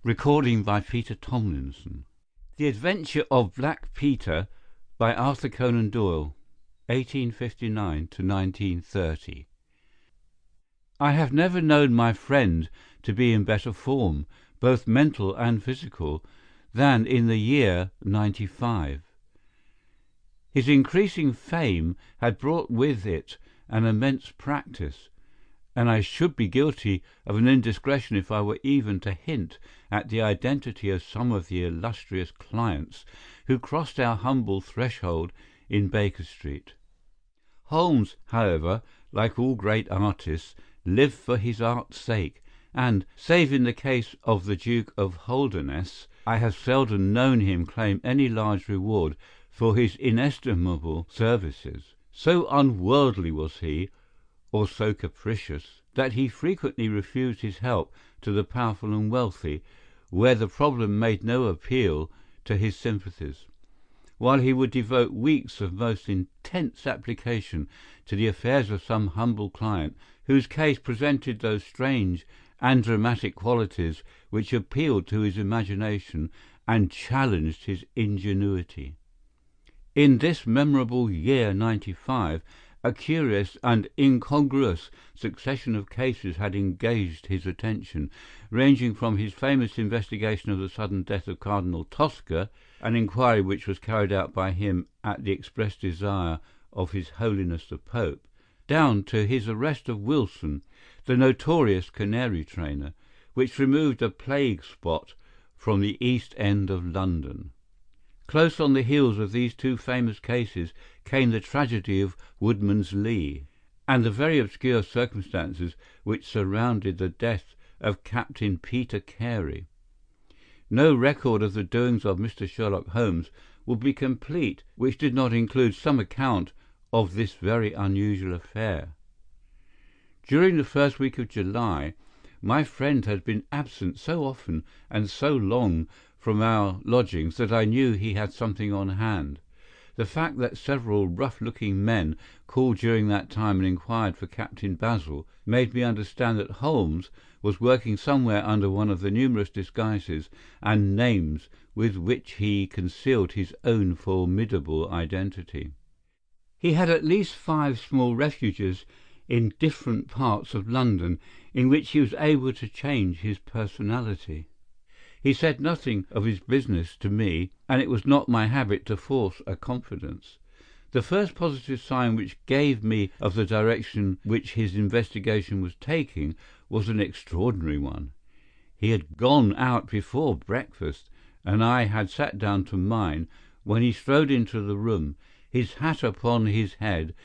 Recording by Peter Tomlinson. The Adventure of Black Peter by Arthur Conan Doyle, 1859 to 1930. I have never known my friend to be in better form, both mental and physical, than in the year '95. His increasing fame had brought with it an immense practice, and I should be guilty of an indiscretion if I were even to hint at the identity of some of the illustrious clients who crossed our humble threshold in Baker Street. Holmes, however, like all great artists, lived for his art's sake, and, save in the case of the Duke of Holderness, I have seldom known him claim any large reward for his inestimable services. So unworldly was he, or so capricious, that he frequently refused his help to the powerful and wealthy, where the problem made no appeal to his sympathies, while he would devote weeks of most intense application to the affairs of some humble client whose case presented those strange and dramatic qualities which appealed to his imagination and challenged his ingenuity. In this memorable year '95, a curious and incongruous succession of cases had engaged his attention, ranging from his famous investigation of the sudden death of Cardinal Tosca, an inquiry which was carried out by him at the express desire of His Holiness the Pope, down to his arrest of Wilson, the notorious canary trainer, which removed a plague spot from the East End of London. Close on the heels of these two famous cases came the tragedy of Woodman's Lee, and the very obscure circumstances which surrounded the death of Captain Peter Carey. No record of the doings of Mr. Sherlock Holmes would be complete which did not include some account of this very unusual affair. During the first week of July, my friend had been absent so often and so long from our lodgings that I knew he had something on hand. The fact that several rough-looking men called during that time and inquired for Captain Basil made me understand that Holmes was working somewhere under one of the numerous disguises and names with which he concealed his own formidable identity. He had at least 5 small refuges in different parts of London in which he was able to change his personality. He said nothing of his business to me, and it was not my habit to force a confidence. The first positive sign which gave me of the direction which his investigation was taking was an extraordinary one. He had gone out before breakfast, and I had sat down to mine when he strode into the room, his hat upon his head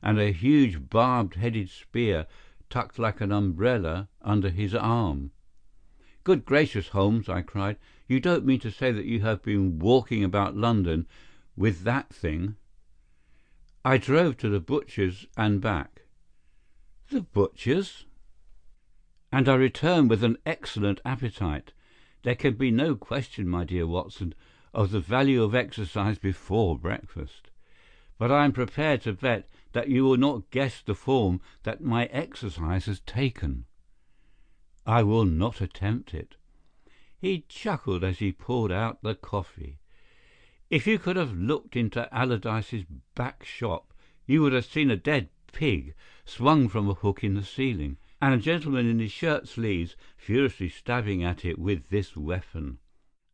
and a huge barbed-headed spear tucked like an umbrella under his arm. "Good gracious, Holmes," I cried, "you don't mean to say that you have been walking about London with that thing?" "I drove to the butcher's and back." "The butcher's?" "And I returned with an excellent appetite. There can be no question, my dear Watson, of the value of exercise before breakfast. But I am prepared to bet that you will not guess the form that my exercise has taken." "I will not attempt it." He chuckled as he poured out the coffee. "If you could have looked into Allardyce's back shop, you would have seen a dead pig swung from a hook in the ceiling, and a gentleman in his shirt sleeves furiously stabbing at it with this weapon.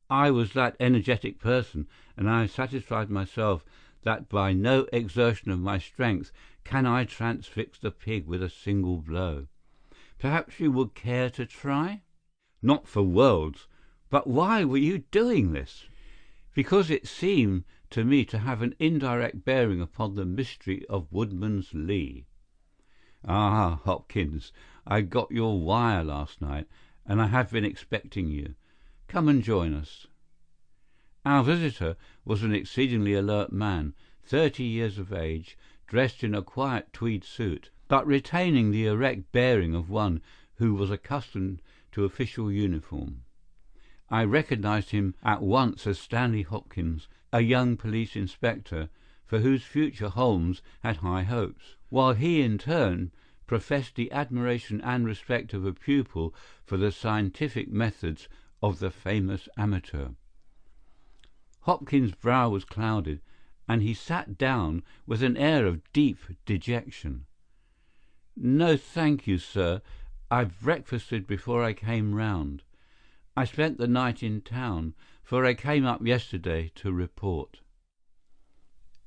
I was that energetic person, and I have satisfied myself that by no exertion of my strength can I transfix the pig with a single blow. Perhaps you would care to try?" "Not for worlds. But why were you doing this?" "Because it seemed to me to have an indirect bearing upon the mystery of Woodman's Lee." "Ah, Hopkins, I got your wire last night, and I have been expecting you. Come and join us." Our visitor was an exceedingly alert man, 30 years of age, dressed in a quiet tweed suit, but retaining the erect bearing of one who was accustomed to official uniform. I recognized him at once as Stanley Hopkins, a young police inspector for whose future Holmes had high hopes, while he in turn professed the admiration and respect of a pupil for the scientific methods of the famous amateur. Hopkins's brow was clouded, and he sat down with an air of deep dejection. "No, thank you, sir. I breakfasted before I came round. I spent the night in town, for I came up yesterday to report."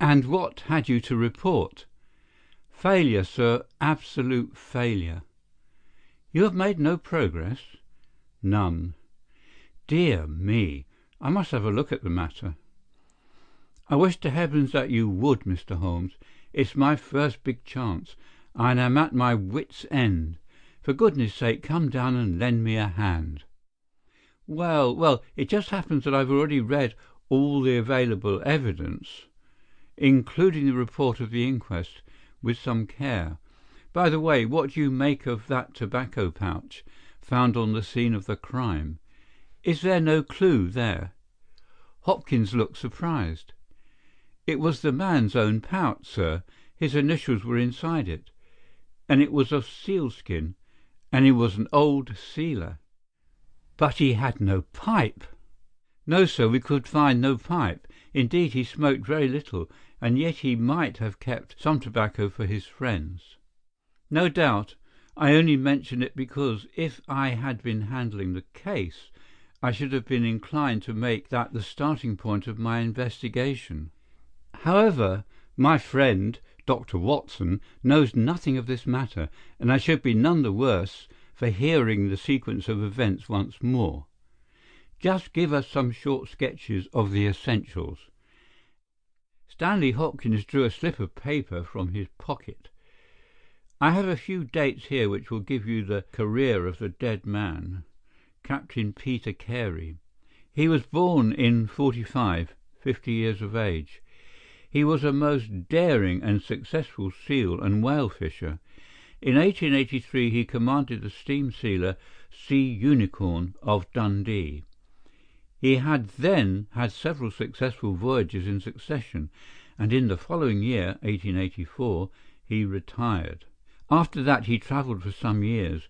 "And what had you to report?" "Failure, sir, absolute failure." "You have made no progress?" "None." "Dear me, I must have a look at the matter." "I wish to heavens that you would, Mr. Holmes. It's my first big chance, and I'm at my wits' end. For goodness' sake, come down and lend me a hand." Well, it just happens that I've already read all the available evidence, including the report of the inquest, with some care. By the way, what do you make of that tobacco pouch found on the scene of the crime? Is there no clue there?" Hopkins looked surprised. "It was the man's own pouch, sir. His initials were inside it. And it was of sealskin, and he was an old sealer." "But he had no pipe." "No, sir, we could find no pipe. Indeed, he smoked very little, and yet he might have kept some tobacco for his friends." "No doubt. I only mention it because, if I had been handling the case, I should have been inclined to make that the starting point of my investigation. However, my friend, Dr. Watson, knows nothing of this matter, and I should be none the worse for hearing the sequence of events once more. Just give us some short sketches of the essentials." Stanley Hopkins drew a slip of paper from his pocket. "I have a few dates here which will give you the career of the dead man, Captain Peter Carey. He was born in '45, 50 years of age. He was a most daring and successful seal and whale fisher. In 1883 he commanded the steam sealer Sea Unicorn of Dundee. He had then had several successful voyages in succession, and in the following year, 1884, he retired. After that he travelled for some years,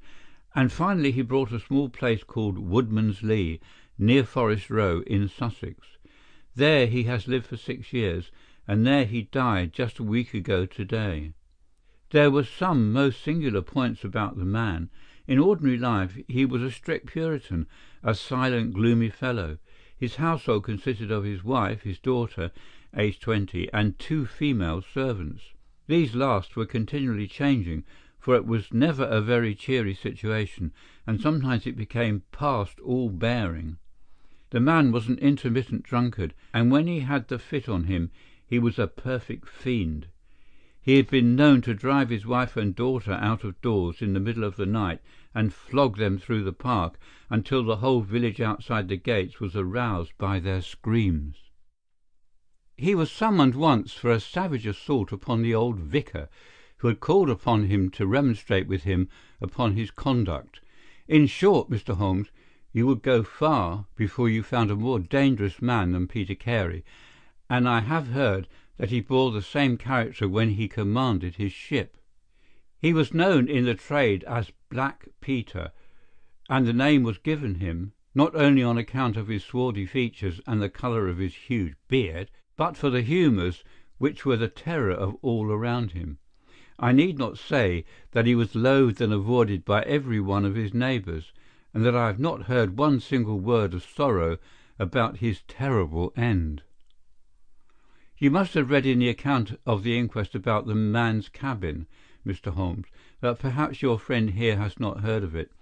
and finally he bought a small place called Woodman's Lee, near Forest Row in Sussex. There he has lived for 6 years, and there he died just a week ago today. There were some most singular points about the man. In ordinary life he was a strict Puritan, a silent, gloomy fellow. His household consisted of his wife, his daughter, aged 20, and 2 female servants. These last were continually changing, for it was never a very cheery situation, and sometimes it became past all bearing. The man was an intermittent drunkard, and when he had the fit on him, he was a perfect fiend. He had been known to drive his wife and daughter out of doors in the middle of the night and flog them through the park until the whole village outside the gates was aroused by their screams. He was summoned once for a savage assault upon the old vicar, who had called upon him to remonstrate with him upon his conduct. In short, Mr. Holmes, you would go far before you found a more dangerous man than Peter Carey, and I have heard that he bore the same character when he commanded his ship. He was known in the trade as Black Peter, and the name was given him, not only on account of his swarthy features and the colour of his huge beard, but for the humours which were the terror of all around him. I need not say that he was loathed and avoided by every one of his neighbours, and that I have not heard one single word of sorrow about his terrible end. You must have read in the account of the inquest about the man's cabin, Mr. Holmes, but perhaps your friend here has not heard of it.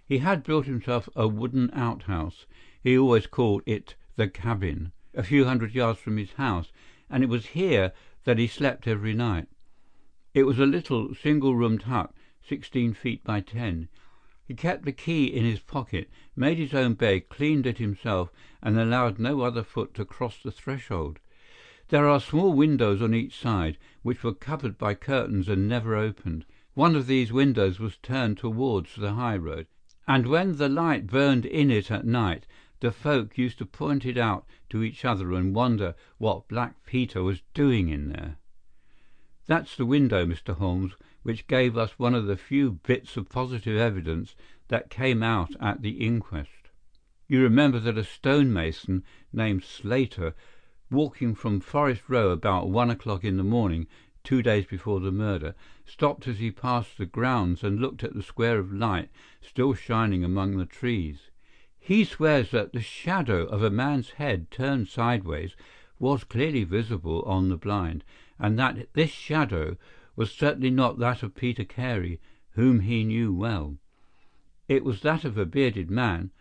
He had built himself a wooden outhouse. He always called it the cabin, a few hundred yards from his house, and it was here that he slept every night. It was a little single-roomed hut, 16 feet by 10. He kept the key in his pocket, made his own bed, cleaned it himself, and allowed no other foot to cross the threshold. There are small windows on each side, which were covered by curtains and never opened. One of these windows was turned towards the high road, and when the light burned in it at night, the folk used to point it out to each other and wonder what Black Peter was doing in there. That's the window, Mr. Holmes, which gave us one of the few bits of positive evidence that came out at the inquest. You remember that a stonemason named Slater, walking from Forest Row about 1 o'clock in the morning, 2 days before the murder, stopped as he passed the grounds and looked at the square of light still shining among the trees. He swears that the shadow of a man's head turned sideways was clearly visible on the blind, and that this shadow was certainly not that of Peter Carey, whom he knew well. It was that of a bearded man,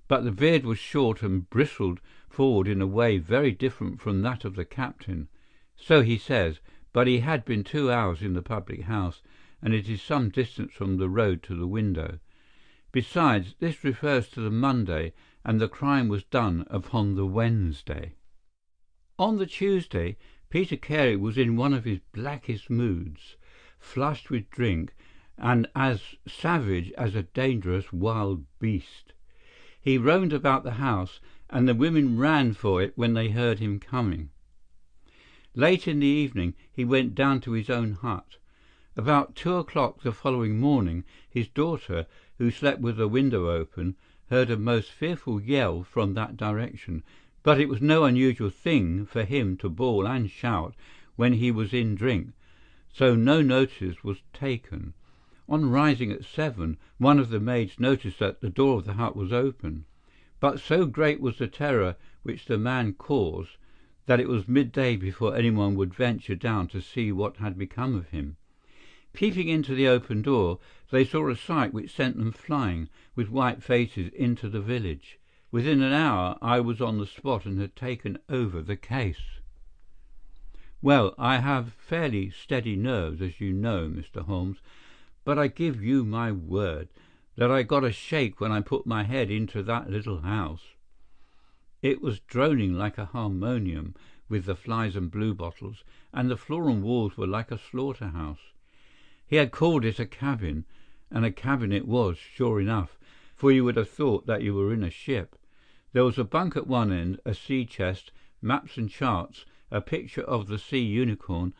but the beard was short and bristled forward in a way very different from that of the captain. So he says, but he had been 2 hours in the public house, and it is some distance from the road to the window. Besides, this refers to the Monday, and the crime was done upon the Wednesday. On the Tuesday, Peter Carey was in one of his blackest moods, flushed with drink, and as savage as a dangerous wild beast. He roamed about the house, and the women ran for it when they heard him coming. Late in the evening, he went down to his own hut. About 2 o'clock the following morning, his daughter, who slept with the window open, heard a most fearful yell from that direction, but it was no unusual thing for him to bawl and shout when he was in drink, so no notice was taken. On rising at 7, one of the maids noticed that the door of the hut was open, but so great was the terror which the man caused that it was midday before anyone would venture down to see what had become of him. Peeping into the open door, they saw a sight which sent them flying, with white faces, into the village. Within an hour I was on the spot and had taken over the case. Well, I have fairly steady nerves, as you know, Mr. Holmes, but I give you my word that I got a shake when I put my head into that little house. It was droning like a harmonium with the flies and bluebottles, and the floor and walls were like a slaughter-house. He had called it a cabin, and a cabin it was, sure enough, for you would have thought that you were in a ship. There was a bunk at one end, a sea chest, maps and charts, a picture of the sea unicorn,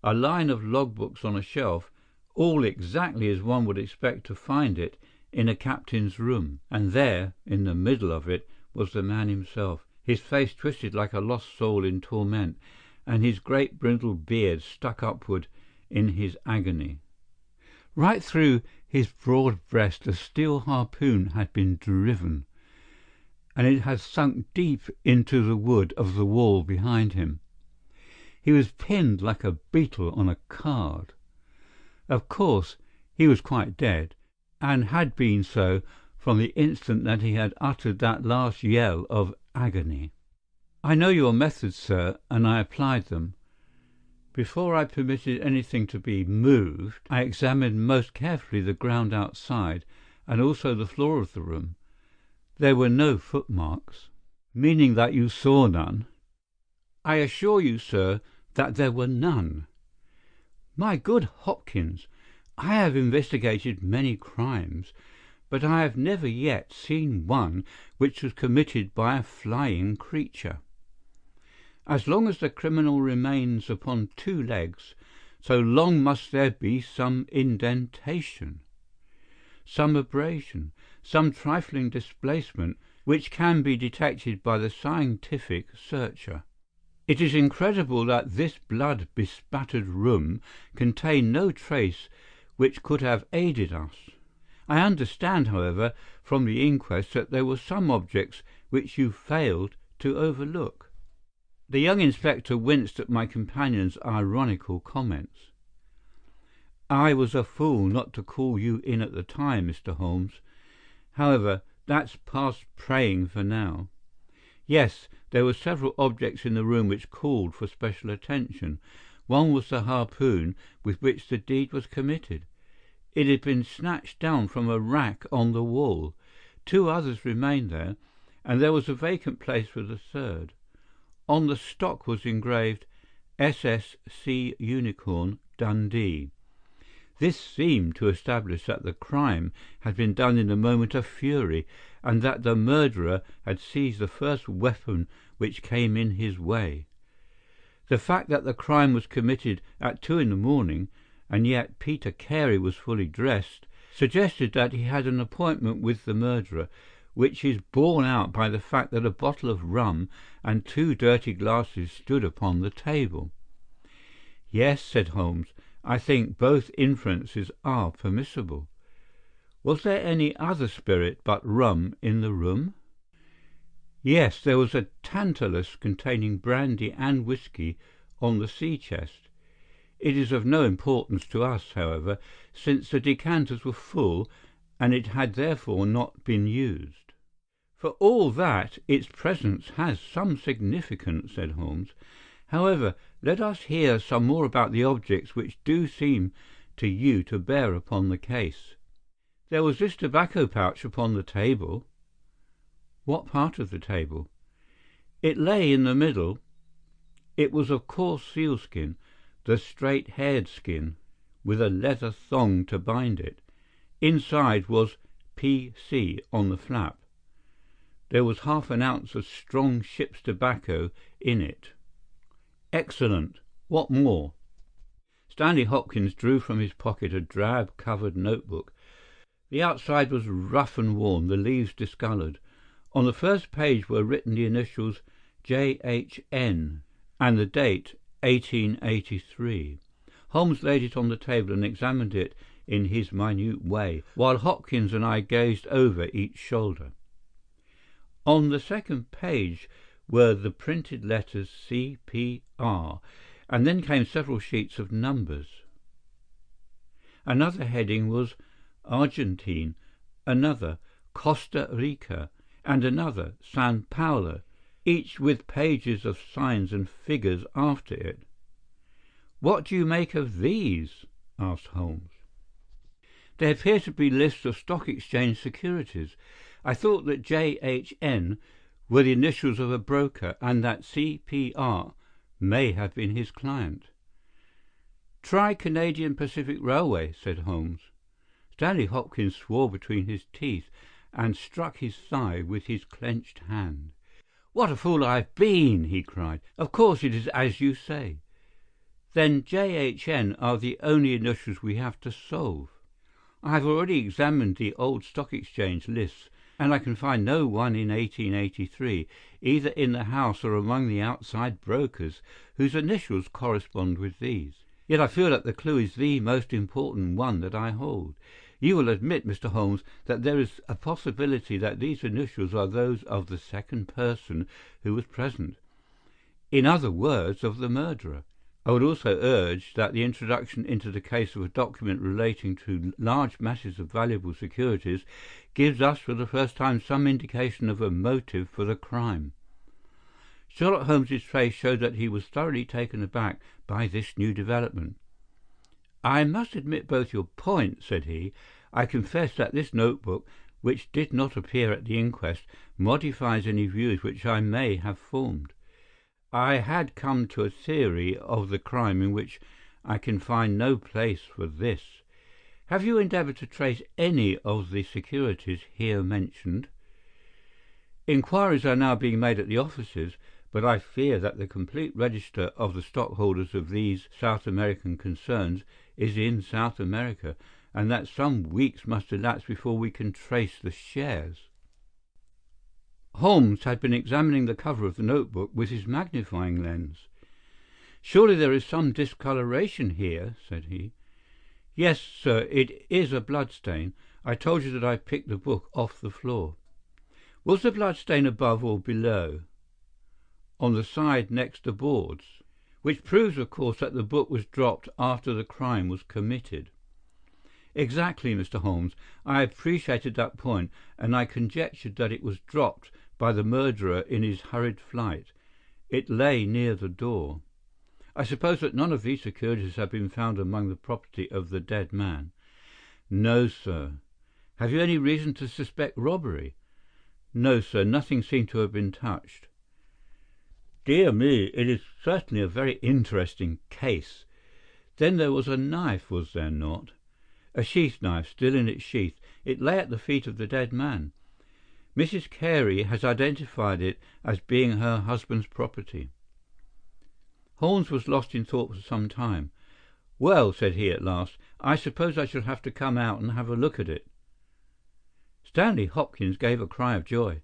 a line of logbooks on a shelf, all exactly as one would expect to find it in a captain's room. And there, in the middle of it, was the man himself, his face twisted like a lost soul in torment, and his great brindled beard stuck upward in his agony. Right through his broad breast a steel harpoon had been driven, and it had sunk deep into the wood of the wall behind him. He was pinned like a beetle on a card. Of course, he was quite dead, and had been so from the instant that he had uttered that last yell of agony. I know your methods, sir, and I applied them. Before I permitted anything to be moved, I examined most carefully the ground outside and also the floor of the room. There were no footmarks, meaning that you saw none. I assure you, sir, that there were none. My good Hopkins, I have investigated many crimes, but I have never yet seen one which was committed by a flying creature. As long as the criminal remains upon 2 legs, so long must there be some indentation, some abrasion, some trifling displacement which can be detected by the scientific searcher. It is incredible that this blood-bespattered room contained no trace which could have aided us. I understand, however, from the inquest that there were some objects which you failed to overlook. The young inspector winced at my companion's ironical comments. I was a fool not to call you in at the time, Mr. Holmes. However, that's past praying for now. Yes, there were several objects in the room which called for special attention. One was the harpoon with which the deed was committed. It had been snatched down from a rack on the wall. 2 others remained there, and there was a vacant place for the third. On the stock was engraved SS Sea Unicorn, Dundee. This seemed to establish that the crime had been done in a moment of fury, and that the murderer had seized the first weapon which came in his way. The fact that the crime was committed at 2 in the morning, and yet Peter Carey was fully dressed, suggested that he had an appointment with the murderer, which is borne out by the fact that a bottle of rum and 2 dirty glasses stood upon the table." "Yes," said Holmes, "I think both inferences are permissible. Was there any other spirit but rum in the room?" "Yes, there was a tantalus containing brandy and whisky on the sea chest. It is of no importance to us, however, since the decanters were full and it had therefore not been used." "For all that, its presence has some significance," said Holmes. "However, let us hear some more about the objects which do seem to you to bear upon the case. There was this tobacco pouch upon the table." "What part of the table?" "It lay in the middle. It was of coarse sealskin, the straight-haired skin, with a leather thong to bind it. Inside was P.C. on the flap. There was half an ounce of strong ship's tobacco in it." "Excellent. What more?" Stanley Hopkins drew from his pocket a drab-covered notebook. The outside was rough and worn, the leaves discoloured. On the first page were written the initials J.H.N. and the date 1883. Holmes laid it on the table and examined it in his minute way, while Hopkins and I gazed over each shoulder. On the second page were the printed letters C.P.R., and then came several sheets of numbers. Another heading was Argentine, another Costa Rica, and another San Paulo, each with pages of signs and figures after it. "What do you make of these?" asked Holmes. "They appear to be lists of stock exchange securities. I thought that J.H.N. were the initials of a broker, and that C.P.R. may have been his client." "Try Canadian Pacific Railway," said Holmes. Stanley Hopkins swore between his teeth and struck his thigh with his clenched hand. "What a fool I've been!" he cried. "Of course it is as you say. Then J.H.N. are the only initials we have to solve. I have already examined the old Stock Exchange lists, and I can find no one in 1883, either in the house or among the outside brokers, whose initials correspond with these. Yet I feel that the clue is the most important one that I hold. You will admit, Mr. Holmes, that there is a possibility that these initials are those of the second person who was present. In other words, of the murderer. I would also urge that the introduction into the case of a document relating to large masses of valuable securities gives us for the first time some indication of a motive for the crime." Sherlock Holmes's face showed that he was thoroughly taken aback by this new development. "I must admit both your points," said he. "I confess that this notebook, which did not appear at the inquest, modifies any views which I may have formed. I had come to a theory of the crime in which I can find no place for this. Have you endeavoured to trace any of the securities here mentioned?" "Inquiries are now being made at the offices, but I fear that the complete register of the stockholders of these South American concerns is in South America, and that some weeks must elapse before we can trace the shares." Holmes had been examining the cover of the notebook with his magnifying lens. "Surely there is some discoloration here," said he. "Yes, sir, it is a bloodstain. I told you that I picked the book off the floor." "Was the bloodstain above or below?" "On the side next the boards." "Which proves, of course, that the book was dropped after the crime was committed." "Exactly, Mr. Holmes. I appreciated that point, and I conjectured that it was dropped by the murderer in his hurried flight. It lay near the door. I suppose that none of these securities have been found among the property of the dead man?" "No, sir." "Have you any reason to suspect robbery?" "No, sir. Nothing seemed to have been touched." "Dear me, it is certainly a very interesting case. Then there was a knife, was there not?" "A sheath knife, still in its sheath. It lay at the feet of the dead man. Mrs. Carey has identified it as being her husband's property." Holmes was lost in thought for some time. "Well," said he at last, "I suppose I shall have to come out and have a look at it." Stanley Hopkins gave a cry of joy.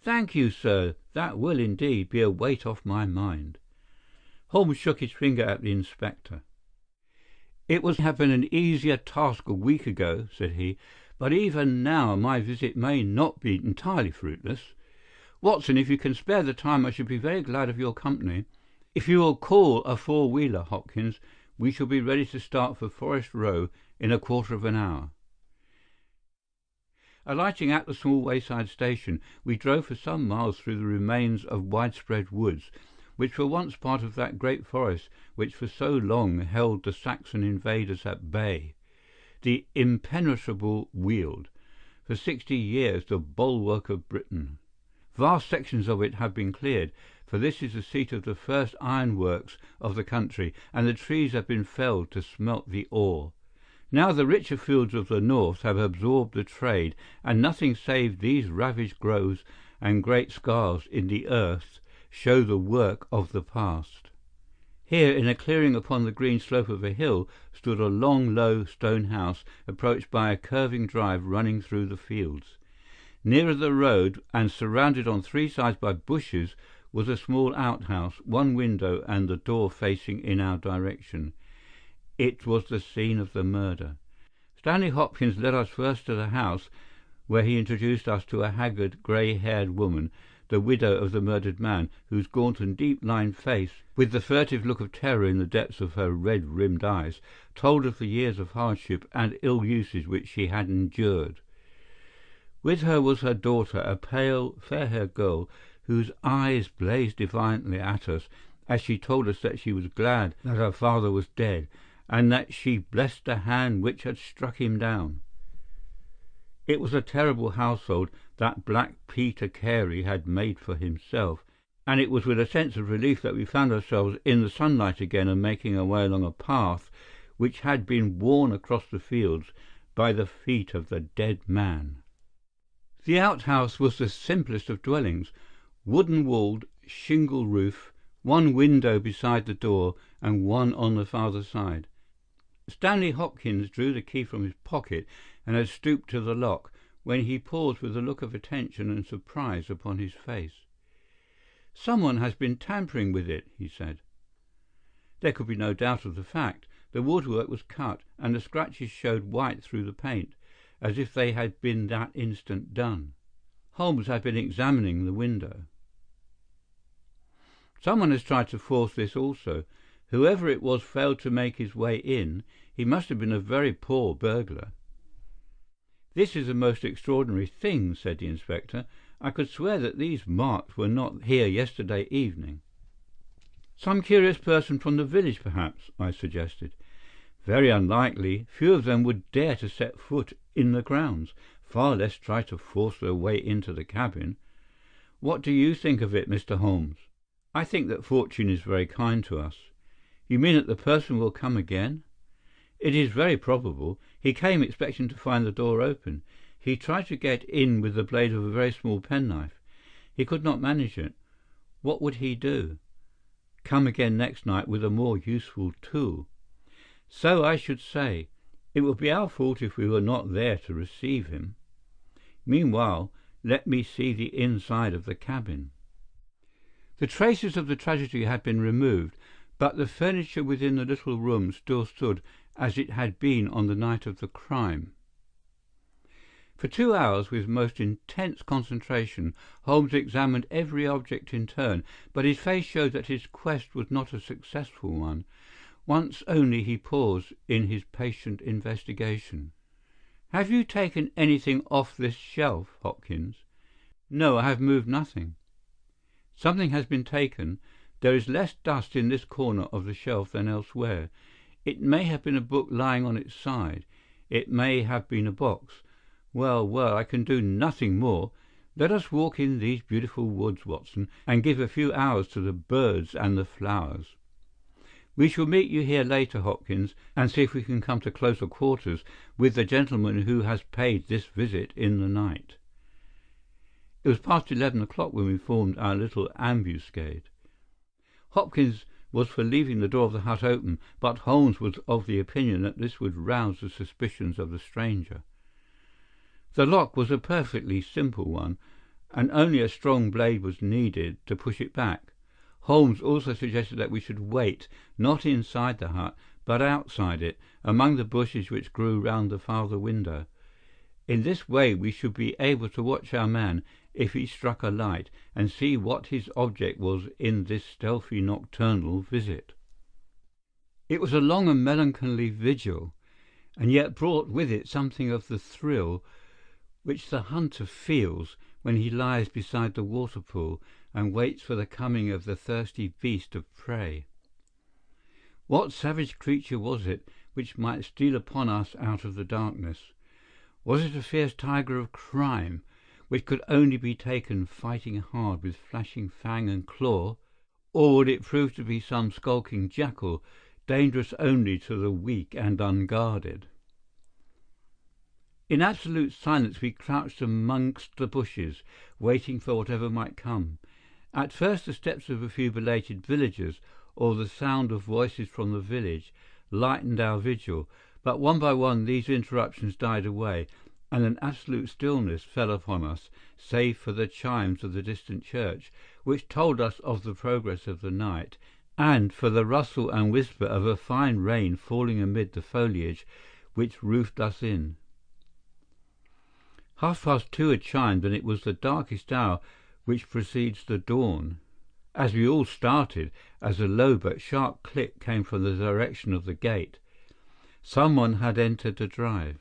"Thank you, sir. That will indeed be a weight off my mind." Holmes shook his finger at the inspector. "It would have been an easier task a week ago," said he, "but even now my visit may not be entirely fruitless. Watson, if you can spare the time, I should be very glad of your company. If you will call a four-wheeler, Hopkins, we shall be ready to start for Forest Row in a quarter of an hour." Alighting at the small wayside station, we drove for some miles through the remains of widespread woods, which were once part of that great forest which for so long held the Saxon invaders at bay, the impenetrable Weald, for 60 years the bulwark of Britain. Vast sections of it have been cleared, for this is the seat of the first ironworks of the country, and the trees have been felled to smelt the ore. Now the richer fields of the north have absorbed the trade, and nothing save these ravaged groves and great scars in the earth show the work of the past. Here, in a clearing upon the green slope of a hill, stood a long, low stone house, approached by a curving drive running through the fields. Nearer the road, and surrounded on three sides by bushes, was a small outhouse, one window and the door facing in our direction. It was the scene of the murder. Stanley Hopkins led us first to the house, where he introduced us to a haggard, grey-haired woman, the widow of the murdered man, whose gaunt and deep-lined face, with the furtive look of terror in the depths of her red-rimmed eyes, told of the years of hardship and ill usage which she had endured. With her was her daughter, a pale, fair-haired girl, whose eyes blazed defiantly at us as she told us that she was glad that her father was dead, and that she blessed the hand which had struck him down. It was a terrible household that Black Peter Carey had made for himself, and it was with a sense of relief that we found ourselves in the sunlight again and making our way along a path which had been worn across the fields by the feet of the dead man. The outhouse was the simplest of dwellings, wooden-walled, shingle-roof, one window beside the door and one on the farther side. Stanley Hopkins drew the key from his pocket and had stooped to the lock, when he paused with a look of attention and surprise upon his face. "Someone has been tampering with it," he said. There could be no doubt of the fact. The woodwork was cut, and the scratches showed white through the paint, as if they had been that instant done. Holmes had been examining the window. "Someone has tried to force this also. Whoever it was failed to make his way in. He must have been a very poor burglar." "This is a most extraordinary thing," said the inspector. "I could swear that these marks were not here yesterday evening." "Some curious person from the village, perhaps," I suggested. "Very unlikely. Few of them would dare to set foot in the grounds, far less try to force their way into the cabin. What do you think of it, Mr. Holmes?" "I think that fortune is very kind to us." "You mean that the person will come again?" "It is very probable. He came expecting to find the door open. He tried to get in with the blade of a very small penknife. He could not manage it. What would he do? Come again next night with a more useful tool." "So I should say. It would be our fault if we were not there to receive him. Meanwhile, let me see the inside of the cabin." The traces of the tragedy had been removed, but the furniture within the little room still stood as it had been on the night of the crime. For 2 hours, with most intense concentration, Holmes examined every object in turn, but his face showed that his quest was not a successful one. Once only he paused in his patient investigation. "Have you taken anything off this shelf, Hopkins?" "No, I have moved nothing." "Something has been taken. There is less dust in this corner of the shelf than elsewhere. It may have been a book lying on its side. It may have been a box. Well, well, I can do nothing more. Let us walk in these beautiful woods, Watson, and give a few hours to the birds and the flowers. We shall meet you here later, Hopkins, and see if we can come to closer quarters with the gentleman who has paid this visit in the night." It was past 11 o'clock when we formed our little ambuscade. Hopkins was for leaving the door of the hut open, but Holmes was of the opinion that this would rouse the suspicions of the stranger. The lock was a perfectly simple one, and only a strong blade was needed to push it back. Holmes also suggested that we should wait, not inside the hut, but outside it, among the bushes which grew round the farther window. In this way we should be able to watch our man if he struck a light, and see what his object was in this stealthy nocturnal visit. It was a long and melancholy vigil, and yet brought with it something of the thrill which the hunter feels when he lies beside the waterpool and waits for the coming of the thirsty beast of prey. What savage creature was it which might steal upon us out of the darkness? Was it a fierce tiger of crime, which could only be taken fighting hard with flashing fang and claw, or would it prove to be some skulking jackal, dangerous only to the weak and unguarded? In absolute silence we crouched amongst the bushes, waiting for whatever might come. At first the steps of a few belated villagers, or the sound of voices from the village, lightened our vigil, but one by one these interruptions died away, and an absolute stillness fell upon us, save for the chimes of the distant church, which told us of the progress of the night, and for the rustle and whisper of a fine rain falling amid the foliage which roofed us in. 2:30 had chimed, and it was the darkest hour which precedes the dawn, as we all started as a low but sharp click came from the direction of the gate. Someone had entered the drive.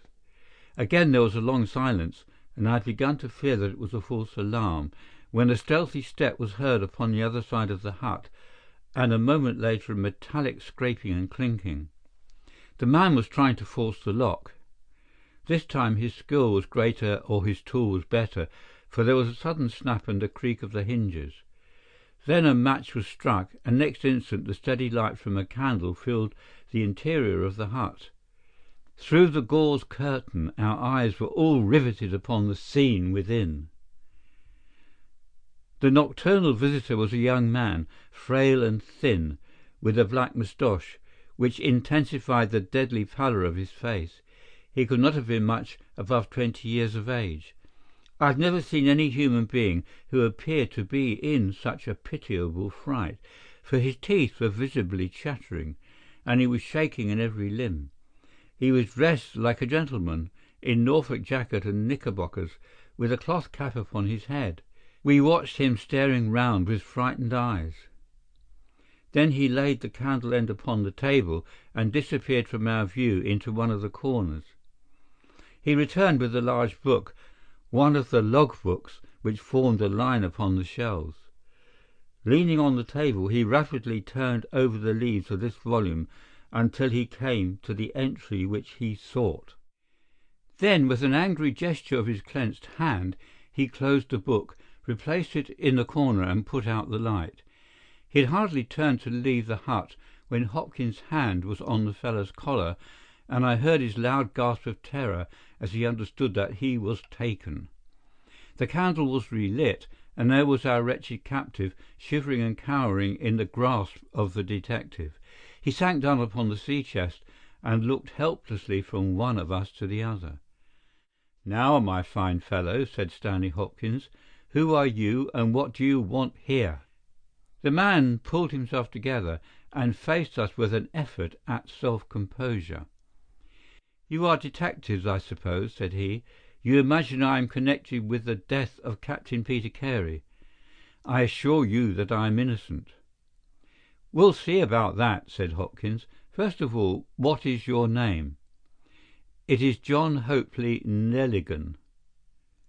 Again there was a long silence, and I had begun to fear that it was a false alarm, when a stealthy step was heard upon the other side of the hut, and a moment later a metallic scraping and clinking. The man was trying to force the lock. This time his skill was greater or his tool was better, for there was a sudden snap and a creak of the hinges. Then a match was struck, and next instant the steady light from a candle filled the interior of the hut. Through the gauze curtain our eyes were all riveted upon the scene within. The nocturnal visitor was a young man, frail and thin, with a black moustache, which intensified the deadly pallor of his face. He could not have been much above 20 years of age. I have never seen any human being who appeared to be in such a pitiable fright, for his teeth were visibly chattering, and he was shaking in every limb. He was dressed like a gentleman, in Norfolk jacket and knickerbockers, with a cloth cap upon his head. We watched him staring round with frightened eyes. Then he laid the candle end upon the table and disappeared from our view into one of the corners. He returned with a large book, one of the log books which formed a line upon the shelves. Leaning on the table, he rapidly turned over the leaves of this volume until he came to the entry which he sought. Then, with an angry gesture of his clenched hand, he closed the book, replaced it in the corner, and put out the light. He had hardly turned to leave the hut when Hopkins's hand was on the fellow's collar, and I heard his loud gasp of terror as he understood that he was taken. The candle was relit, and there was our wretched captive, shivering and cowering in the grasp of the detective. He sank down upon the sea-chest and looked helplessly from one of us to the other. "Now, my fine fellow," said Stanley Hopkins, "who are you, and what do you want here?" The man pulled himself together and faced us with an effort at self-composure. "You are detectives, I suppose," said he. "You imagine I am connected with the death of Captain Peter Carey. I assure you that I am innocent." "We'll see about that," said Hopkins. "First of all, what is your name?" "It is John Hopeley Neligan."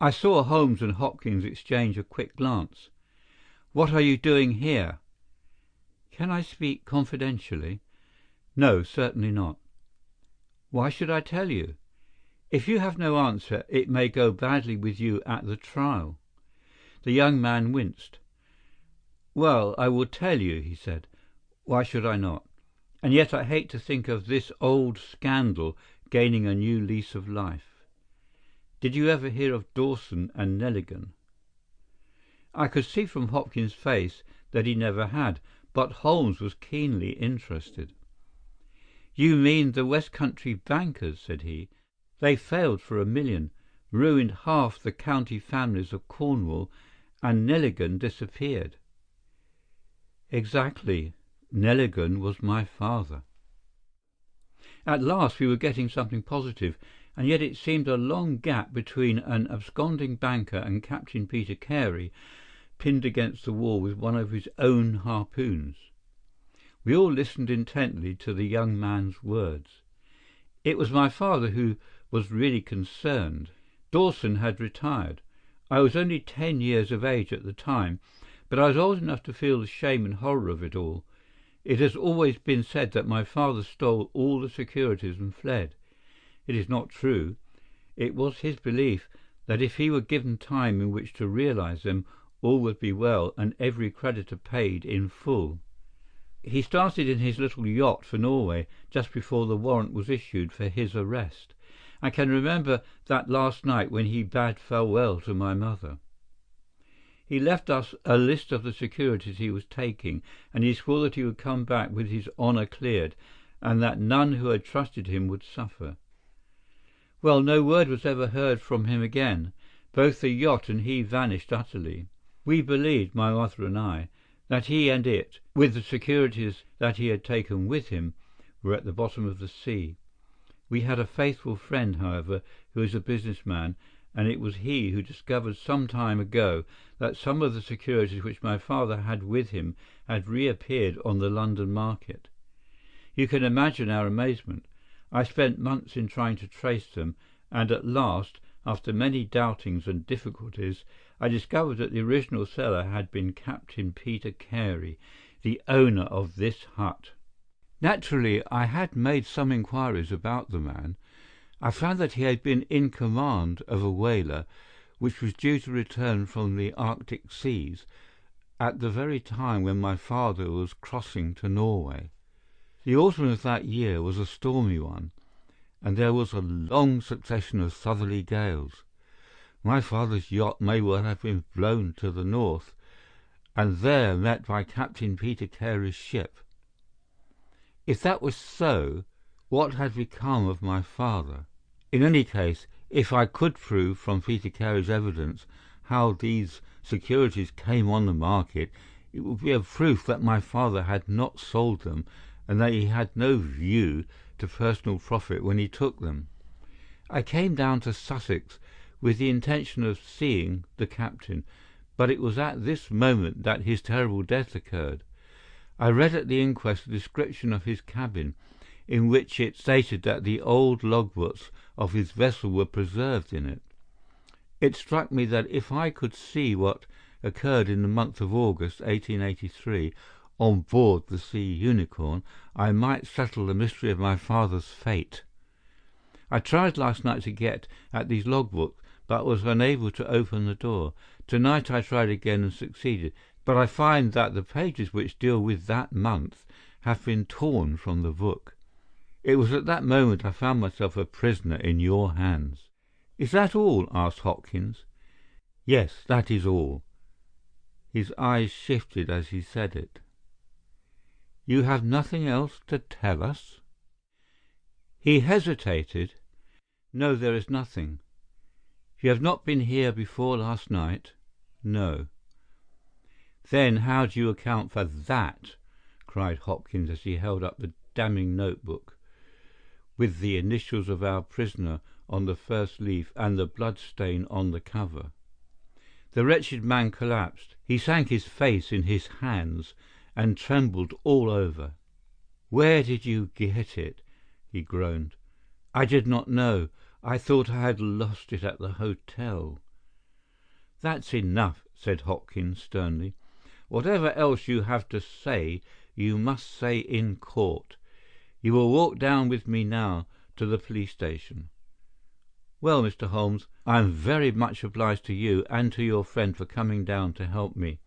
I saw Holmes and Hopkins exchange a quick glance. "What are you doing here?" "Can I speak confidentially?" "No, certainly not." "Why should I tell you?" "If you have no answer, it may go badly with you at the trial." The young man winced. "Well, I will tell you," he said. "Why should I not? And yet I hate to think of this old scandal gaining a new lease of life. Did you ever hear of Dawson and Neligan?" I could see from Hopkins' face that he never had, but Holmes was keenly interested. "You mean the West Country bankers," said he. "They failed for £1 million, ruined half the county families of Cornwall, and Nelligan disappeared. Exactly. Nelligan was my father. At last we were getting something positive, and yet it seemed a long gap between an absconding banker and Captain Peter Carey, pinned against the wall with one of his own harpoons. We all listened intently to the young man's words. It was my father who was really concerned. Dawson had retired. I was only 10 years of age at the time, but I was old enough to feel the shame and horror of it all. It has always been said that my father stole all the securities and fled. It is not true. It was his belief that if he were given time in which to realize them, all would be well and every creditor paid in full. He started in his little yacht for Norway just before the warrant was issued for his arrest. I can remember that last night when he bade farewell to my mother. He left us a list of the securities he was taking, and he swore that he would come back with his honour cleared, and that none who had trusted him would suffer. Well, no word was ever heard from him again. Both the yacht and he vanished utterly. We believed, my mother and I, that he and it, with the securities that he had taken with him, were at the bottom of the sea. We had a faithful friend, however, who is a businessman, and it was he who discovered some time ago that some of the securities which my father had with him had reappeared on the London market. You can imagine our amazement. I spent months in trying to trace them, and at last, after many doubtings and difficulties, I discovered that the original seller had been Captain Peter Carey, the owner of this hut. Naturally, I had made some inquiries about the man. I found that he had been in command of a whaler which was due to return from the Arctic seas at the very time when my father was crossing to Norway. The autumn of that year was a stormy one, and there was a long succession of southerly gales. My father's yacht may well have been blown to the north, and there met by Captain Peter Carey's ship. If that was so, what had become of my father? In any case, if I could prove from Peter Carey's evidence how these securities came on the market, it would be a proof that my father had not sold them and that he had no view to personal profit when he took them. I came down to Sussex with the intention of seeing the captain, but it was at this moment that his terrible death occurred. I read at the inquest a description of his cabin, in which it stated that the old logbooks of his vessel were preserved in it. It struck me that if I could see what occurred in the month of August, 1883, on board the Sea Unicorn, I might settle the mystery of my father's fate. I tried last night to get at these logbooks, but was unable to open the door. Tonight I tried again and succeeded, but I find that the pages which deal with that month have been torn from the book. It was at that moment I found myself a prisoner in your hands." "Is that all?" asked Hopkins. "Yes, that is all." His eyes shifted as he said it. "You have nothing else to tell us?" He hesitated. "No, there is nothing." "You have not been here before last night?" "No." "Then how do you account for that?" cried Hopkins as he held up the damning notebook, with the initials of our prisoner on the first leaf and the blood stain on the cover. The wretched man collapsed. He sank his face in his hands and trembled all over. "Where did you get it?" he groaned. "I did not know. I thought I had lost it at the hotel." "That's enough," said Hopkins sternly. "Whatever else you have to say, you must say in court. You will walk down with me now to the police station." "Well, Mr. Holmes, I am very much obliged to you and to your friend for coming down to help me.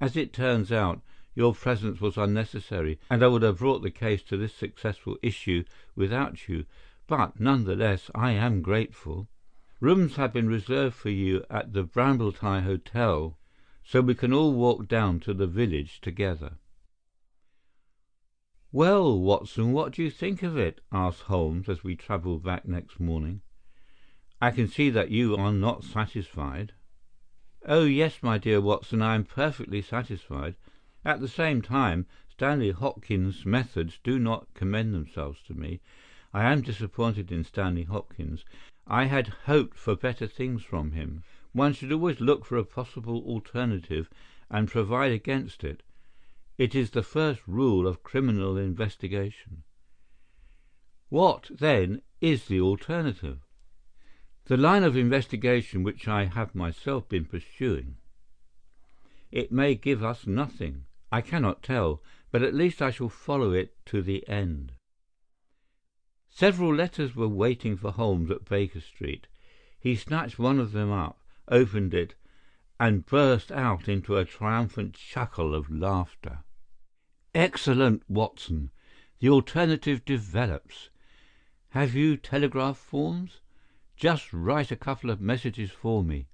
As it turns out, your presence was unnecessary, and I would have brought the case to this successful issue without you, but none the less I am grateful. Rooms have been reserved for you at the Brambletie Hotel, so we can all walk down to the village together." "Well, Watson, what do you think of it?" asked Holmes as we travelled back next morning. I can see that you are not satisfied." "Oh, yes, my dear Watson, I am perfectly satisfied. At the same time, Stanley Hopkins' methods do not commend themselves to me. I am disappointed in Stanley Hopkins. I had hoped for better things from him. One should always look for a possible alternative and provide against it. It is the first rule of criminal investigation." "What, then, is the alternative?" "The line of investigation which I have myself been pursuing. It may give us nothing. I cannot tell, but at least I shall follow it to the end." Several letters were waiting for Holmes at Baker Street. He snatched one of them up, opened it, and burst out into a triumphant chuckle of laughter. "Excellent, Watson! The alternative develops. Have you telegraph forms? Just write a couple of messages for me.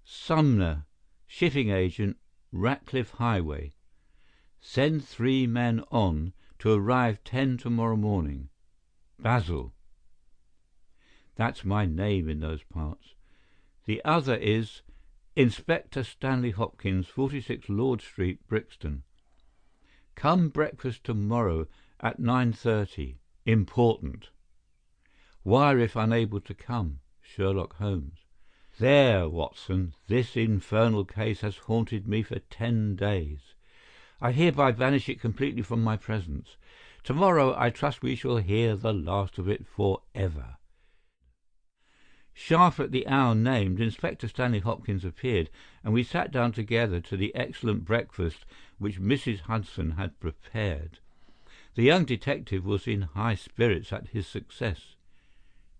Sumner, shipping agent, Ratcliffe Highway. Send 3 men on to arrive 10 tomorrow morning. Basil. That's my name in those parts. The other is Inspector Stanley Hopkins, 46 Lord Street, Brixton. Come breakfast tomorrow at 9:30. Important. Wire if unable to come. Sherlock Holmes." There, Watson, this infernal case has haunted me for 10 days. I hereby banish it completely from my presence. Tomorrow I trust we shall hear the last of it for ever. Sharp at the hour named, Inspector Stanley Hopkins appeared, and we sat down together to the excellent breakfast which Mrs. Hudson had prepared. The young detective was in high spirits at his success.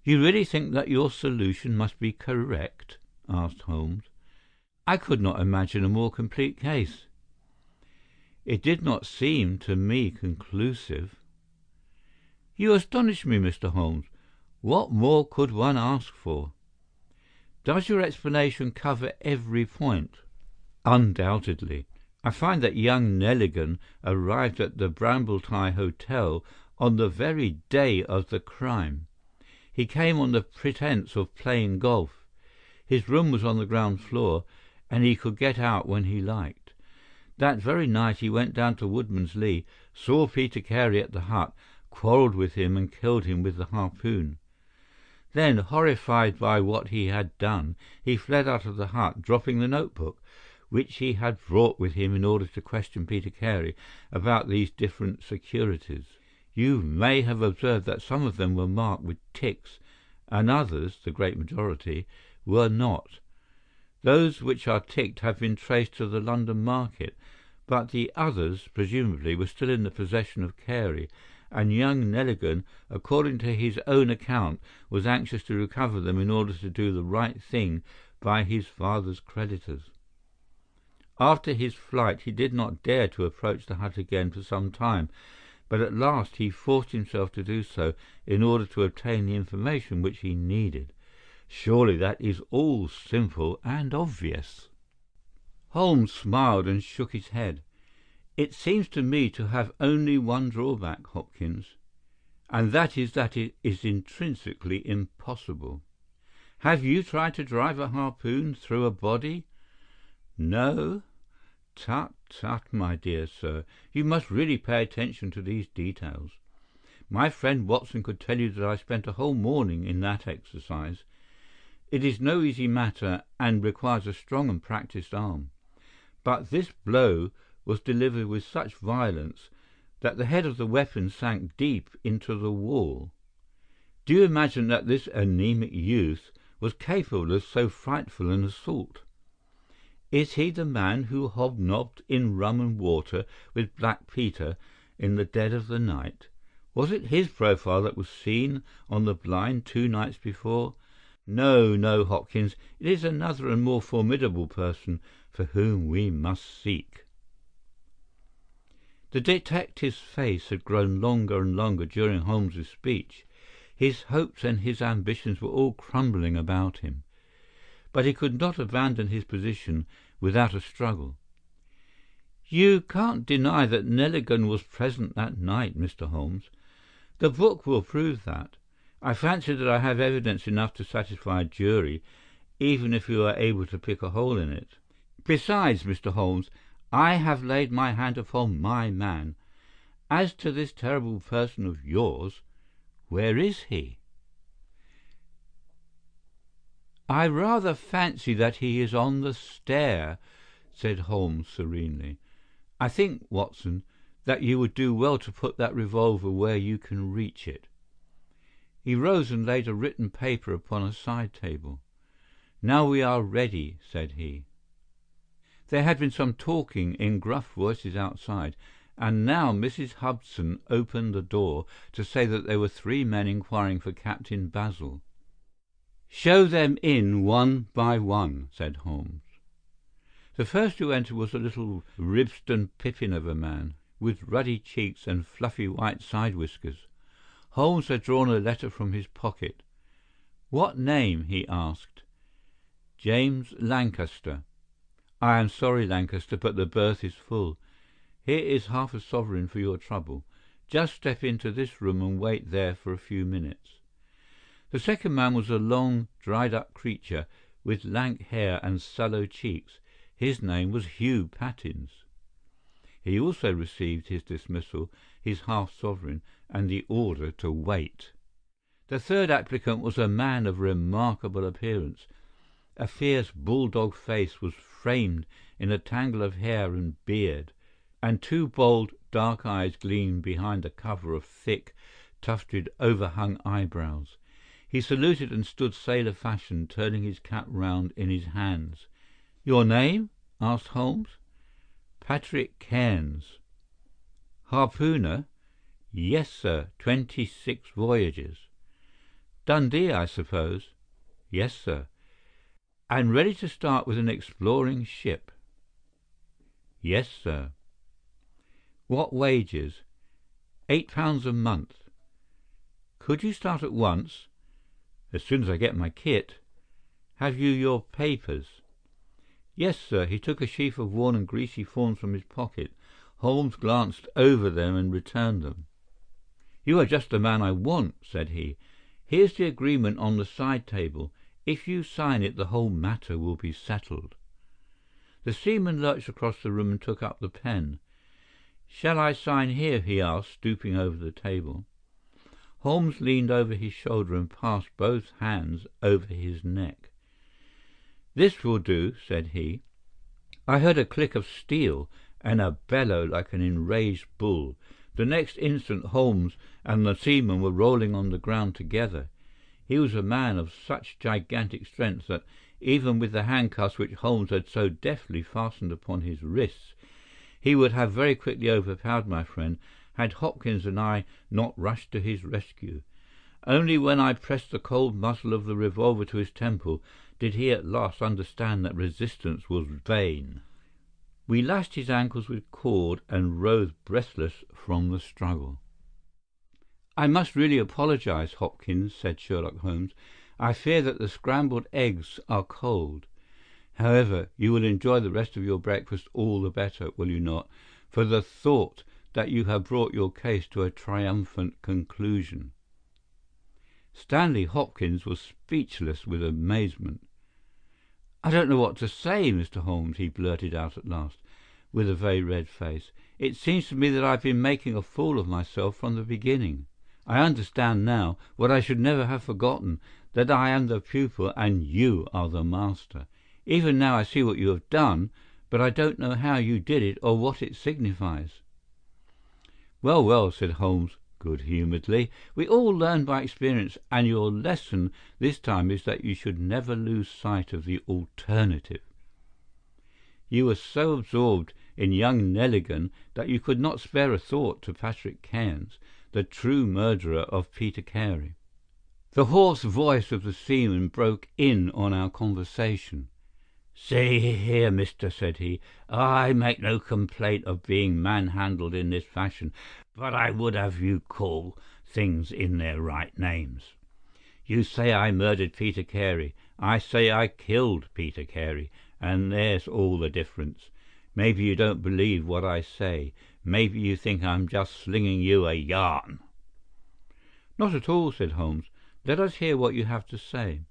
"You really think that your solution must be correct?" asked Holmes. "I could not imagine a more complete case." "It did not seem to me conclusive." "You astonish me, Mr. Holmes. What more could one ask for?" "Does your explanation cover every point?" "Undoubtedly. I find that young Neligan arrived at the Brambletye Hotel on the very day of the crime. He came on the pretence of playing golf. His room was on the ground floor, and he could get out when he liked. That very night he went down to Woodman's Lee, saw Peter Carey at the hut, quarrelled with him and killed him with the harpoon. Then, horrified by what he had done, he fled out of the hut, dropping the notebook, which he had brought with him in order to question Peter Carey about these different securities. You may have observed that some of them were marked with ticks, and others, the great majority, were not. Those which are ticked have been traced to the London market, but the others, presumably, were still in the possession of Carey, and young Neligan, according to his own account, was anxious to recover them in order to do the right thing by his father's creditors. After his flight he did not dare to approach the hut again for some time, but at last he forced himself to do so in order to obtain the information which he needed. Surely that is all simple and obvious." Holmes smiled and shook his head. "It seems to me to have only one drawback, Hopkins, and that it is intrinsically impossible. Have you tried to drive a harpoon through a body?" "No." "Tut, tut, my dear sir, you must really pay attention to these details. My friend Watson could tell you that I spent a whole morning in that exercise. It is no easy matter and requires a strong and practised arm. But this blow was delivered with such violence that the head of the weapon sank deep into the wall. Do you imagine that this anemic youth was capable of so frightful an assault? Is he the man who hobnobbed in rum and water with Black Peter in the dead of the night? Was it his profile that was seen on the blind 2 nights before? No, no, Hopkins, it is another and more formidable person for whom we must seek." The detective's face had grown longer and longer during Holmes's speech. His hopes and his ambitions were all crumbling about him. But he could not abandon his position without a struggle. "You can't deny that Neligan was present that night, Mr. Holmes. The book will prove that. I fancy that I have evidence enough to satisfy a jury, even if you are able to pick a hole in it. Besides, Mr. Holmes, I have laid my hand upon my man. As to this terrible person of yours, where is he?" "I rather fancy that he is on the stair," said Holmes serenely. "I think, Watson, that you would do well to put that revolver where you can reach it." He rose and laid a written paper upon a side table. "Now we are ready," said he. There had been some talking in gruff voices outside, and now Mrs. Hudson opened the door to say that there were 3 men inquiring for Captain Basil. "Show them in one by one," said Holmes. The first who entered was a little Ribston pippin of a man, with ruddy cheeks and fluffy white side whiskers. Holmes had drawn a letter from his pocket. "What name?" he asked. "James Lancaster." "I am sorry, Lancaster, but the berth is full. Here is half a sovereign for your trouble. Just step into this room and wait there for a few minutes." The second man was a long, dried-up creature with lank hair and sallow cheeks. His name was Hugh Pattins. He also received his dismissal, his half-sovereign, and the order to wait. The third applicant was a man of remarkable appearance. A fierce bulldog face was framed in a tangle of hair and beard, and 2 bold, dark eyes gleamed behind a cover of thick, tufted, overhung eyebrows. He saluted and stood sailor fashion, turning his cap round in his hands. "Your name?" asked Holmes. "Patrick Cairns." "Harpooner?" "Yes, sir. 26 voyages." "Dundee, I suppose?" "Yes, sir." "And ready to start with an exploring ship?" "Yes, sir." "What wages?" £8 a month." "Could you start at once?" "As soon as I get my kit." "Have you your papers?" "Yes, sir." He took a sheaf of worn and greasy forms from his pocket. Holmes glanced over them and returned them. "You are just the man I want," said he. "Here's the agreement on the side table. If you sign it, the whole matter will be settled." The seaman lurched across the room and took up the pen. "Shall I sign here?" he asked, stooping over the table. Holmes leaned over his shoulder and passed both hands over his neck. "This will do," said he. I heard a click of steel and a bellow like an enraged bull. The next instant Holmes and the seaman were rolling on the ground together. He was a man of such gigantic strength that, even with the handcuffs which Holmes had so deftly fastened upon his wrists, he would have very quickly overpowered my friend, had Hopkins and I not rushed to his rescue. Only when I pressed the cold muzzle of the revolver to his temple did he at last understand that resistance was vain. We lashed his ankles with cord and rose breathless from the struggle. "I must really apologize, Hopkins," said Sherlock Holmes. "I fear that the scrambled eggs are cold. However, you will enjoy the rest of your breakfast all the better, will you not, for the thought that you have brought your case to a triumphant conclusion?" Stanley Hopkins was speechless with amazement. "I don't know what to say, Mr. Holmes," he blurted out at last, with a very red face. "It seems to me that I've been making a fool of myself from the beginning. I understand now, what I should never have forgotten, that I am the pupil and you are the master. Even now I see what you have done, but I don't know how you did it or what it signifies." "Well, well," said Holmes good-humouredly, "we all learn by experience, and your lesson this time is that you should never lose sight of the alternative. You were so absorbed in young Neligan that you could not spare a thought to Patrick Cairns, the true murderer of Peter Carey." The hoarse voice of the seaman broke in on our conversation. "See here, mister," said he, "I make no complaint of being manhandled in this fashion, but I would have you call things in their right names. You say I murdered Peter Carey. I say I killed Peter Carey, and there's all the difference. Maybe you don't believe what I say. Maybe you think I'm just slinging you a yarn." "Not at all," said Holmes. Let us hear what you have to say."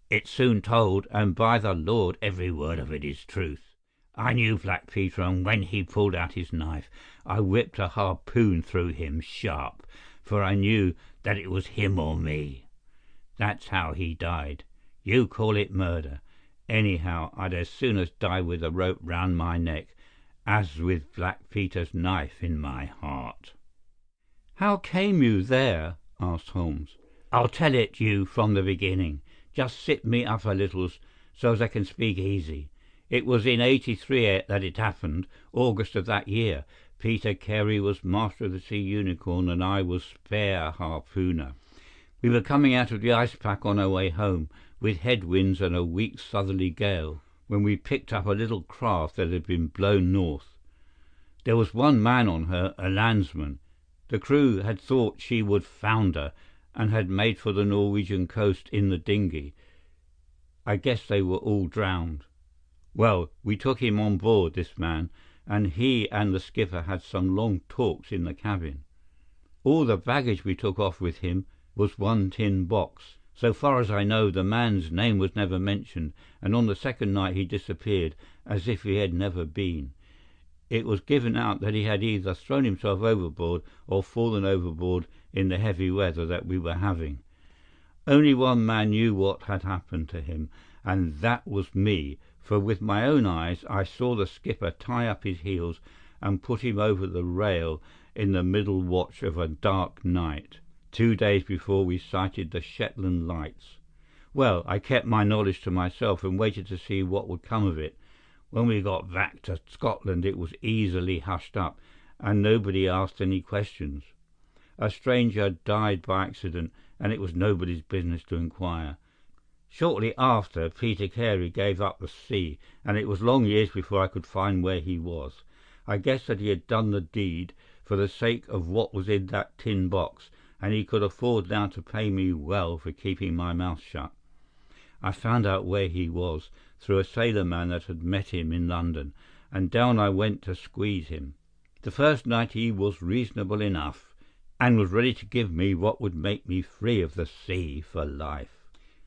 "It's soon told, and by the Lord every word of it is truth. I knew Black Peter, and when he pulled out his knife, I whipped a harpoon through him sharp, for I knew that it was him or me. That's how he died. You call it murder. Anyhow, I'd as soon as die with a rope round my neck as with Black Peter's knife in my heart." "How came you there?" asked Holmes. "I'll tell it you from the beginning. Just sit me up a little so as I can speak easy. It was in '83 that it happened, August of that year. Peter Carey was master of the Sea Unicorn and I was spare harpooner. We were coming out of the ice pack on our way home, with headwinds and a weak southerly gale, when we picked up a little craft that had been blown north. There was one man on her, a landsman. The crew had thought she would founder, and had made for the Norwegian coast in the dinghy. I guess they were all drowned. Well, we took him on board, this man, and he and the skipper had some long talks in the cabin. All the baggage we took off with him was one tin box. So far as I know, the man's name was never mentioned, and on the second night he disappeared, as if he had never been. It was given out that he had either thrown himself overboard or fallen overboard in the heavy weather that we were having. Only one man knew what had happened to him, and that was me, for with my own eyes I saw the skipper tie up his heels and put him over the rail in the middle watch of a dark night, 2 days before we sighted the Shetland lights. Well, I kept my knowledge to myself and waited to see what would come of it. When we got back to Scotland it was easily hushed up, and nobody asked any questions. A stranger died by accident, and it was nobody's business to inquire. Shortly after, Peter Carey gave up the sea, and it was long years before I could find where he was. I guessed that he had done the deed for the sake of what was in that tin box, and he could afford now to pay me well for keeping my mouth shut. I found out where he was through a sailor man that had met him in London, and down I went to squeeze him. The first night he was reasonable enough, and was ready to give me what would make me free of the sea for life.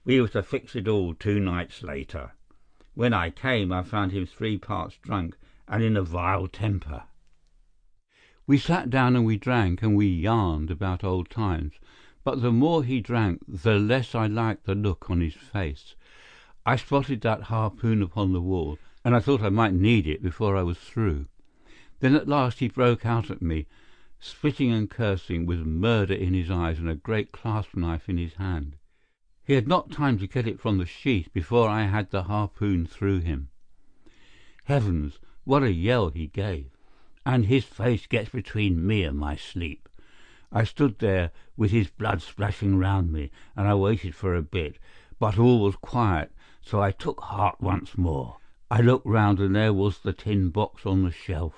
We were to fix it all 2 nights later. When I came, I found him 3 parts drunk and in a vile temper. We sat down and we drank and we yarned about old times, but the more he drank, the less I liked the look on his face. I spotted that harpoon upon the wall, and I thought I might need it before I was through. Then at last he broke out at me, spitting and cursing, with murder in his eyes and a great clasp knife in his hand. He had not time to get it from the sheath before I had the harpoon through him. Heavens, what a yell he gave! And his face gets between me and my sleep. I stood there with his blood splashing round me, and I waited for a bit, but all was quiet, so I took heart once more. I looked round, and there was the tin box on the shelf.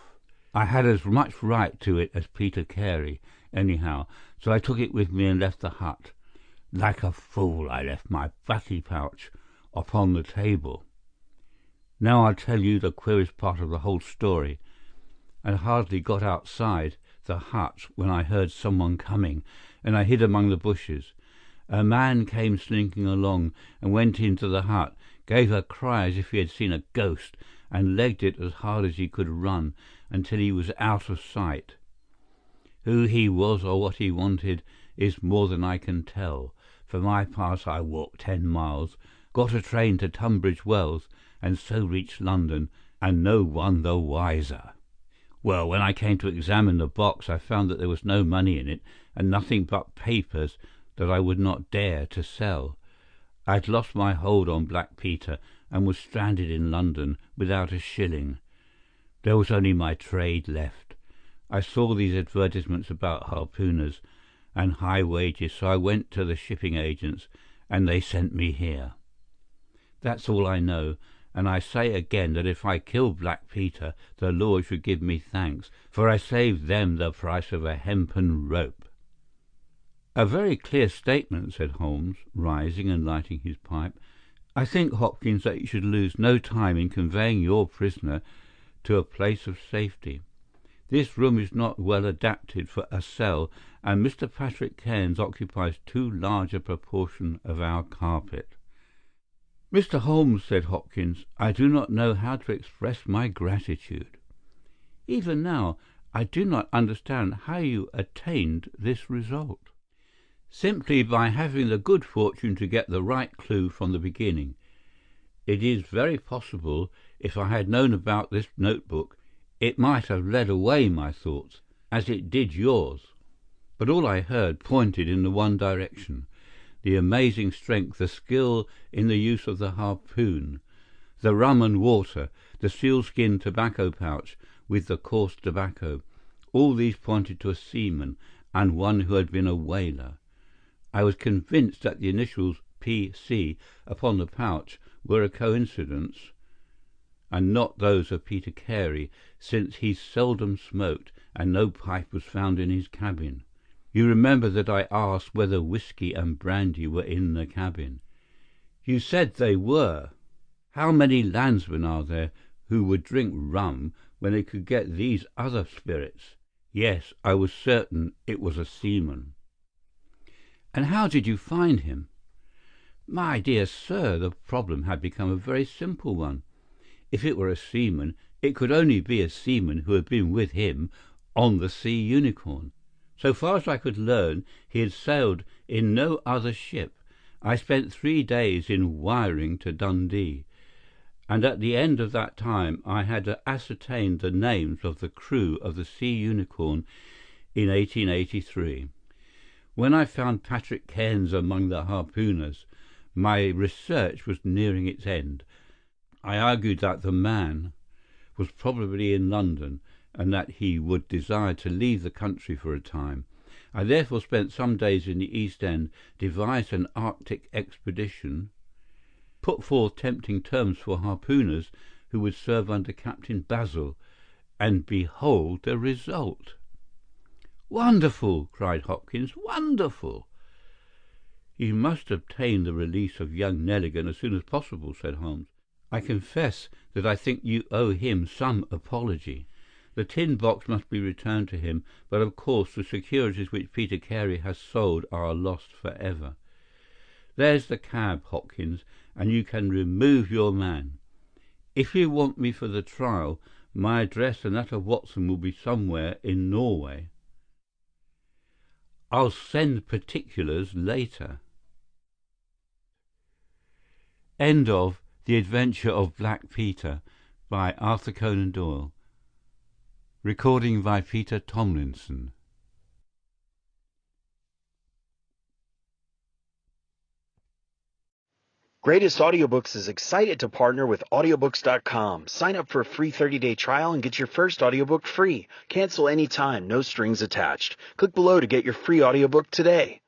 I had as much right to it as Peter Carey, anyhow, so I took it with me and left the hut. Like a fool, I left my baccy pouch upon the table. Now I'll tell you the queerest part of the whole story. I hardly got outside the hut when I heard someone coming, and I hid among the bushes. A man came slinking along and went into the hut, gave a cry as if he had seen a ghost, and legged it as hard as he could run until he was out of sight. Who he was or what he wanted is more than I can tell. For my part, I walked 10 miles, got a train to Tunbridge Wells, and so reached London, and no one the wiser. Well, when I came to examine the box, I found that there was no money in it, and nothing but papers that I would not dare to sell. I had lost my hold on Black Peter, and was stranded in London without a shilling. There was only my trade left. I saw these advertisements about harpooners and high wages, so I went to the shipping agents, and they sent me here. That's all I know, and I say again that if I kill Black Peter, the Lord should give me thanks, for I saved them the price of a hempen rope." "A very clear statement," said Holmes, rising and lighting his pipe. "I think, Hopkins, that you should lose no time in conveying your prisoner to a place of safety. This room is not well adapted for a cell, and Mr. Patrick Cairns occupies too large a proportion of our carpet." "Mr. Holmes," said Hopkins, "I do not know how to express my gratitude. Even now, I do not understand how you attained this result." "Simply by having the good fortune to get the right clue from the beginning. It is very possible, if I had known about this notebook, it might have led away my thoughts, as it did yours. But all I heard pointed in the one direction: the amazing strength, the skill in the use of the harpoon, the rum and water, the sealskin tobacco pouch with the coarse tobacco. All these pointed to a seaman, and one who had been a whaler. I was convinced that the initials P.C. upon the pouch were a coincidence, and not those of Peter Carey, since he seldom smoked, and no pipe was found in his cabin. You remember that I asked whether whisky and brandy were in the cabin. You said they were. How many landsmen are there who would drink rum when they could get these other spirits? Yes, I was certain it was a seaman." "And how did you find him?" "My dear sir, the problem had become a very simple one. If it were a seaman, it could only be a seaman who had been with him on the Sea Unicorn. So far as I could learn, he had sailed in no other ship. I spent 3 days in wiring to Dundee, and at the end of that time I had ascertained the names of the crew of the Sea Unicorn in 1883. When I found Patrick Cairns among the harpooners, my research was nearing its end. I argued that the man was probably in London, and that he would desire to leave the country for a time. I therefore spent some days in the East End, devised an Arctic expedition, put forth tempting terms for harpooners who would serve under Captain Basil, and behold the result." "Wonderful!" cried Hopkins. "Wonderful!" "You must obtain the release of young Nelligan as soon as possible," said Holmes. "I confess that I think you owe him some apology. The tin box must be returned to him, but of course the securities which Peter Carey has sold are lost for ever. There's the cab, Hopkins, and you can remove your man. If you want me for the trial, my address and that of Watson will be somewhere in Norway. I'll send particulars later." End of The Adventure of Black Peter by Arthur Conan Doyle. Recording by Peter Tomlinson. Greatest Audiobooks is excited to partner with AudioBooks.com. Sign up for a free 30-day trial and get your first audiobook free. Cancel anytime, no strings attached. Click below to get your free audiobook today.